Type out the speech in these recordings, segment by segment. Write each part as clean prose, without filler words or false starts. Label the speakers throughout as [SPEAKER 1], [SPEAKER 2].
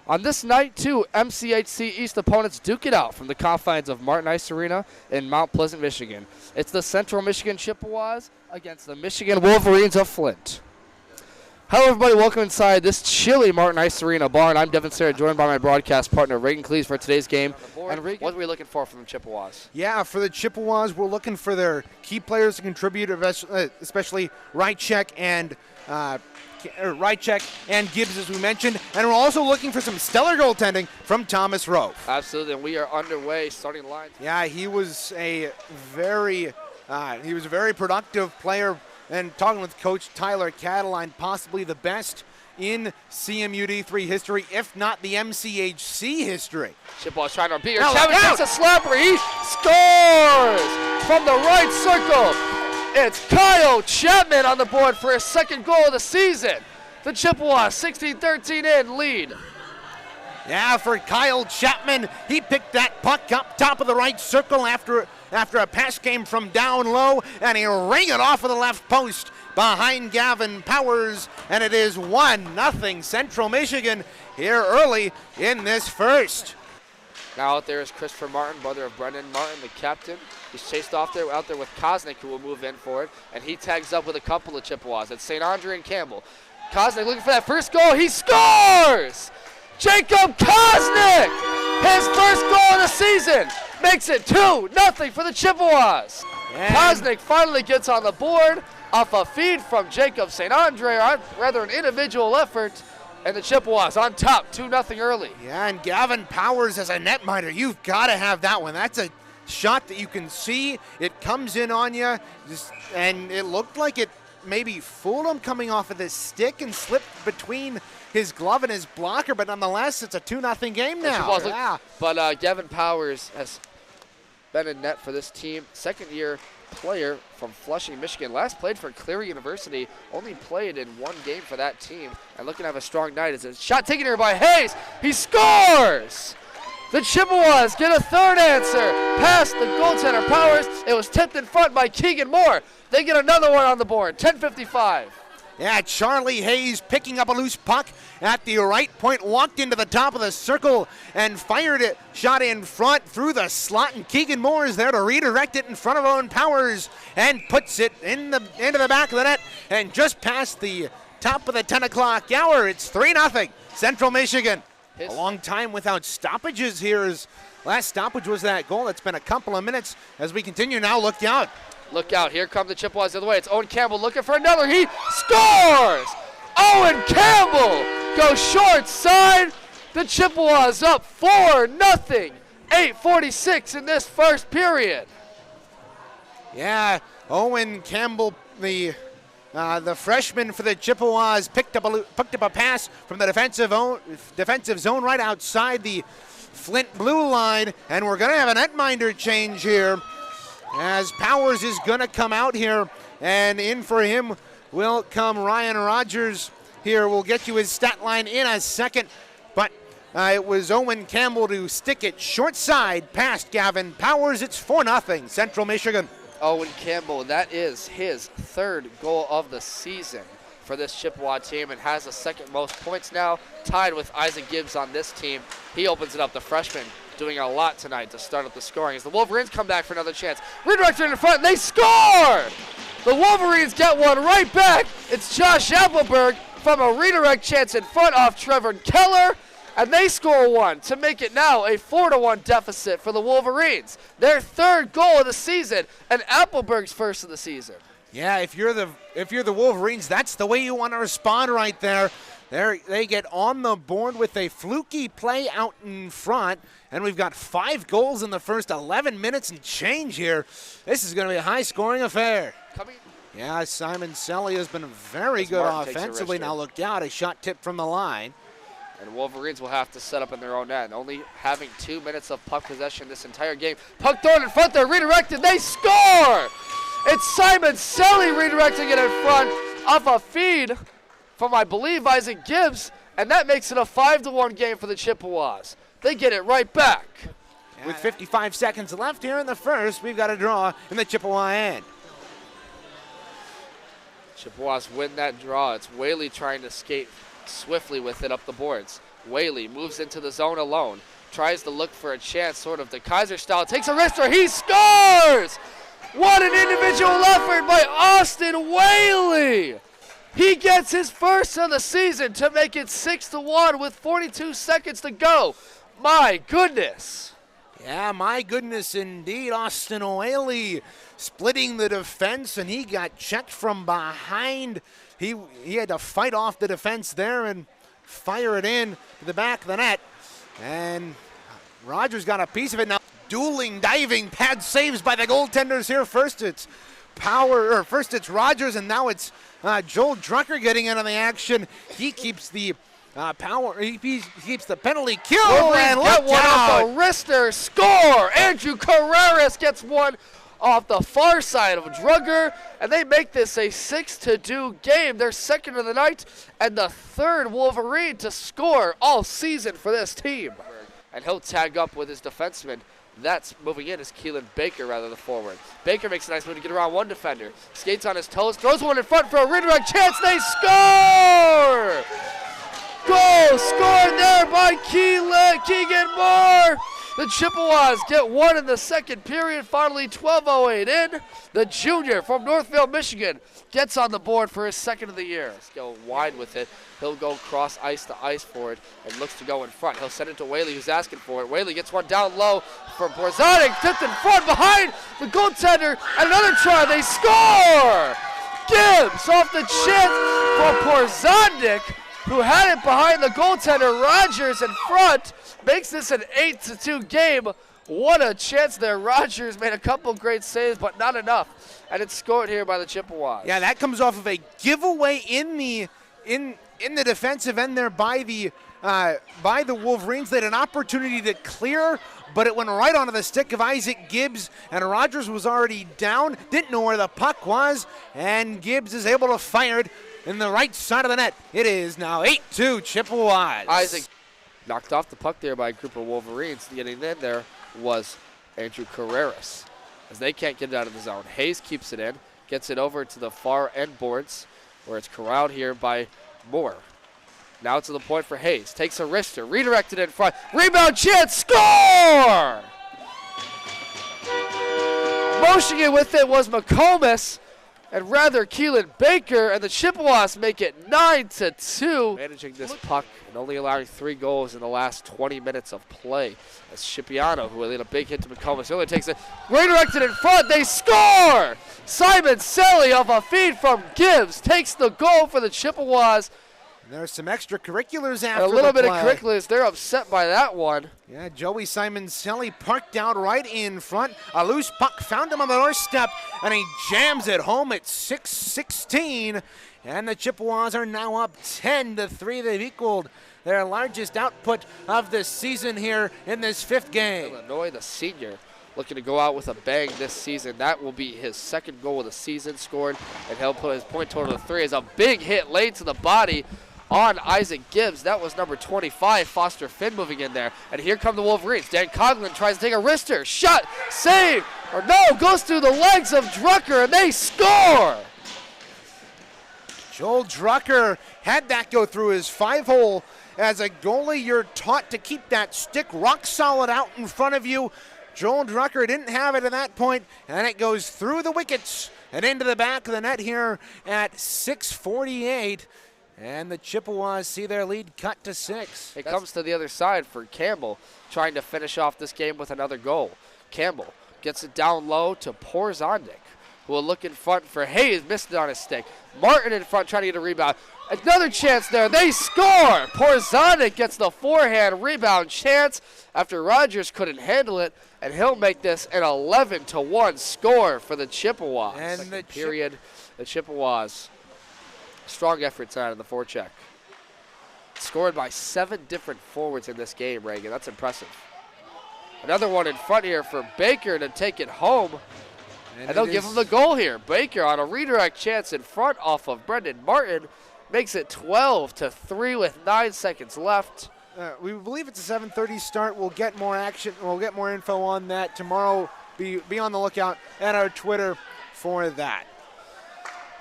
[SPEAKER 1] On this night, two MCHC East opponents duke it out from the confines of Martin Ice Arena in Mount Pleasant, Michigan. It's the Central Michigan Chippewas against the Michigan Wolverines of Flint. Hello, everybody. Welcome inside this chilly Martin Ice Arena barn. I'm Devin Sarah, joined by my broadcast partner, Reagan Cleese, for today's game. And Reagan, what are we looking for from the Chippewas?
[SPEAKER 2] Yeah, for the Chippewas, we're looking for their key players to contribute, especially Rychek and Gibbs, as we mentioned. And we're also looking for some stellar goaltending from Thomas Rove.
[SPEAKER 1] Absolutely, and we are underway, starting line.
[SPEAKER 2] Yeah, he was a very productive player. And talking with Coach Tyler Cataline, possibly the best in CMUD3 history, if not the MCHC history.
[SPEAKER 1] Chippewas trying to beat her. Chapman gets a slapper. He scores from the right circle. It's Kyle Chapman on the board for his second goal of the season. The Chippewas 16-13 in lead.
[SPEAKER 2] Yeah, for Kyle Chapman, he picked that puck up top of the right circle after a pass came from down low, and he rang it off of the left post behind Gavin Powers, and it is 1-0 Central Michigan here early in this first.
[SPEAKER 1] Now out there is Christopher Martin, brother of Brendan Martin, the captain. He's chased out there with Kosnick, who will move in for it, and he tags up with a couple of Chippewas. It's St. Andre and Campbell. Kosnick looking for that first goal. He scores! Jacob Kosnick, his first goal of the season, makes it 2-0 for the Chippewas. Kosnick finally gets on the board off a feed from Jacob St. Andre, or rather an individual effort, and the Chippewas on top, 2-0 early.
[SPEAKER 2] Yeah, and Gavin Powers as a netminder, you've got to have that one. That's a shot that you can see. It comes in on you, and it looked like it maybe fooled him coming off of this stick and slipped between his glove and his blocker, but nonetheless, it's a 2-0 game now.
[SPEAKER 1] Yeah. But Gavin Powers has been in net for this team. Second-year player from Flushing, Michigan. Last played for Cleary University. Only played in one game for that team. And looking to have a strong night. It's a shot taken here by Hayes. He scores! The Chippewas get a third answer past the goaltender Powers. It was tipped in front by Keegan Moore. They get another one on the board, 10:55.
[SPEAKER 2] Yeah, Charlie Hayes picking up a loose puck at the right point, walked into the top of the circle and fired it, shot in front through the slot, and Keegan Moore is there to redirect it in front of Owen Powers and puts it into the back of the net and just past the top of the 10 o'clock hour. It's 3-0 Central Michigan. A long time without stoppages here. His last stoppage was that goal. It's been a couple of minutes as we continue now. Look out.
[SPEAKER 1] Look out, here come the Chippewas the other way. It's Owen Campbell looking for another. He scores! Owen Campbell goes short side. The Chippewas up 4-0. 8:46 in this first period.
[SPEAKER 2] Yeah, Owen Campbell, the freshman for the Chippewas, picked up a pass from the defensive zone right outside the Flint blue line, and we're going to have a netminder change here, as Powers is going to come out here, and in for him will come Ryan Rogers here. We'll get you his stat line in a second, but it was Owen Campbell to stick it short side past Gavin Powers. It's 4-0 Central Michigan.
[SPEAKER 1] Owen Campbell, that is his third goal of the season for this Chippewa team, and has the second most points now, tied with Isaac Gibbs on this team. He opens it up, the freshman, doing a lot tonight to start up the scoring as the Wolverines come back for another chance. Redirected in the front, and they score! The Wolverines get one right back. It's Josh Appleberg from a redirect chance in front off Trevor Keller, and they score one to make it now a 4-1 deficit for the Wolverines. Their third goal of the season, and Appleberg's first of the season.
[SPEAKER 2] Yeah, if you're the Wolverines, that's the way you want to respond right there. They get on the board with a fluky play out in front, and we've got 5 goals in the first 11 minutes and change here. This is going to be a high-scoring affair. Yeah, Simon Selly has been very good offensively. Now look out, a shot tipped from the line.
[SPEAKER 1] And Wolverines will have to set up in their own end, only having 2 minutes of puck possession this entire game. Puck thrown in front, they're redirected, they score! It's Simon Selly redirecting it in front off a feed from, I believe, Isaac Gibbs, and that makes it a 5-1 game for the Chippewas. They get it right back.
[SPEAKER 2] With 55 seconds left here in the first, we've got a draw in the Chippewa end.
[SPEAKER 1] Chippewas win that draw. It's Whaley trying to skate swiftly with it up the boards. Whaley moves into the zone alone. Tries to look for a chance, sort of the Kaiser style. Takes a wrister. He scores! What an individual effort by Austin Whaley! He gets his first of the season to make it 6-1 with 42 seconds to go. My goodness.
[SPEAKER 2] Yeah, my goodness indeed. Austin Whaley splitting the defense, and he got checked from behind. He had to fight off the defense there and fire it in to the back of the net. And Rogers got a piece of it now. Dueling, diving, pad saves by the goaltenders here. First it's Rogers, and now it's Joel Drucker getting into the action. He keeps the he keeps the penalty kill. And
[SPEAKER 1] get one off
[SPEAKER 2] out.
[SPEAKER 1] the wrister. Score! Andrew Carreras gets one off the far side of Drugger, and they make this a 6-2 game. Their second of the night and the third Wolverine to score all season for this team. And he'll tag up with his defenseman. That's moving in is Keelan Baker, rather, the forward. Baker makes a nice move to get around one defender. Skates on his toes, throws one in front for a redirect chance. They score! Goal scored there by Keegan Moore. The Chippewas get one in the second period, finally 12:08 in. The junior from Northville, Michigan, gets on the board for his second of the year. Let's go wide with it. He'll go cross ice to ice for it and looks to go in front. He'll send it to Whaley, who's asking for it. Whaley gets one down low for Borzanic, tipped in front behind the goaltender, and another try. They score! Gibbs off the chance for Borzanic, who had it behind the goaltender. Rogers in front makes this an 8-2 game. What a chance there. Rogers made a couple great saves, but not enough. And it's scored here by the Chippewas.
[SPEAKER 2] Yeah, that comes off of a giveaway in the defensive end there by the Wolverines. They had an opportunity to clear, but it went right onto the stick of Isaac Gibbs, and Rogers was already down, didn't know where the puck was, and Gibbs is able to fire it in the right side of the net. It is now 8-2 Chippewas.
[SPEAKER 1] Isaac knocked off the puck there by a group of Wolverines. Getting in there was Andrew Carreras, as they can't get it out of the zone. Hayes keeps it in, gets it over to the far end boards, where it's corralled here by Moore. Now to the point for Hayes. Takes a wrister, redirected in front. Rebound chance, score! Motioning it with it was McComas, and rather Keelan Baker, and the Chippewas make it 9-2. Managing this puck and only allowing 3 goals in the last 20 minutes of play. As Scipiano, who had a big hit to McComas, only takes it, redirected in front, they score! Simon Selly off a feed from Gibbs takes the goal for the Chippewas.
[SPEAKER 2] There's some extracurriculars after
[SPEAKER 1] a little
[SPEAKER 2] the
[SPEAKER 1] bit
[SPEAKER 2] play.
[SPEAKER 1] of curriculars. They're upset by that one.
[SPEAKER 2] Yeah, Joey Simon Selly parked out right in front. A loose puck found him on the doorstep, and he jams it home at 6-16. And the Chippewas are now up 10-3. They've equaled their largest output of the season here in this 5th game.
[SPEAKER 1] Illinois, the senior, looking to go out with a bang this season. That will be his second goal of the season scored, and he'll put his point total to 3 as a big hit late to the body on Isaac Gibbs. That was number 25, Foster Finn, moving in there. And here come the Wolverines. Dan Coughlin tries to take a wrister. Shot, save, or no, goes through the legs of Drucker, and they score!
[SPEAKER 2] Joel Drucker had that go through his 5-hole. As a goalie, you're taught to keep that stick rock solid out in front of you. Joel Drucker didn't have it at that point, and it goes through the wickets and into the back of the net here at 6:48. And the Chippewas see their lead cut to 6.
[SPEAKER 1] It comes to the other side for Campbell, trying to finish off this game with another goal. Campbell gets it down low to Porzanic, who will look in front for Hayes, missed it on his stick. Martin in front trying to get a rebound. Another chance there, they score! Porzanic gets the forehand rebound chance after Rogers couldn't handle it, and he'll make this an 11-1 score for the Chippewas.
[SPEAKER 2] And
[SPEAKER 1] the Chippewas. Strong effort tonight on the forecheck. Scored by 7 different forwards in this game, Reagan. That's impressive. Another one in front here for Baker to take it home. And they'll give him the goal here. Baker on a redirect chance in front off of Brendan Martin. Makes it 12-3 with 9 seconds left.
[SPEAKER 2] We believe it's a 7:30 start. We'll get more action. We'll get more info on that tomorrow. Be on the lookout at our Twitter for that.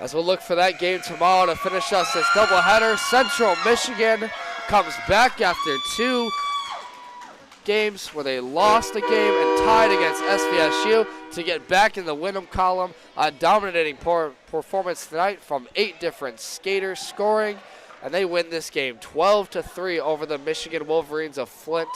[SPEAKER 1] As we'll look for that game tomorrow to finish us this doubleheader, Central Michigan comes back after 2 games where they lost a game and tied against SVSU to get back in the Wyndham column. A dominating performance tonight from 8 different skaters scoring, and they win this game 12-3 over the Michigan Wolverines of Flint.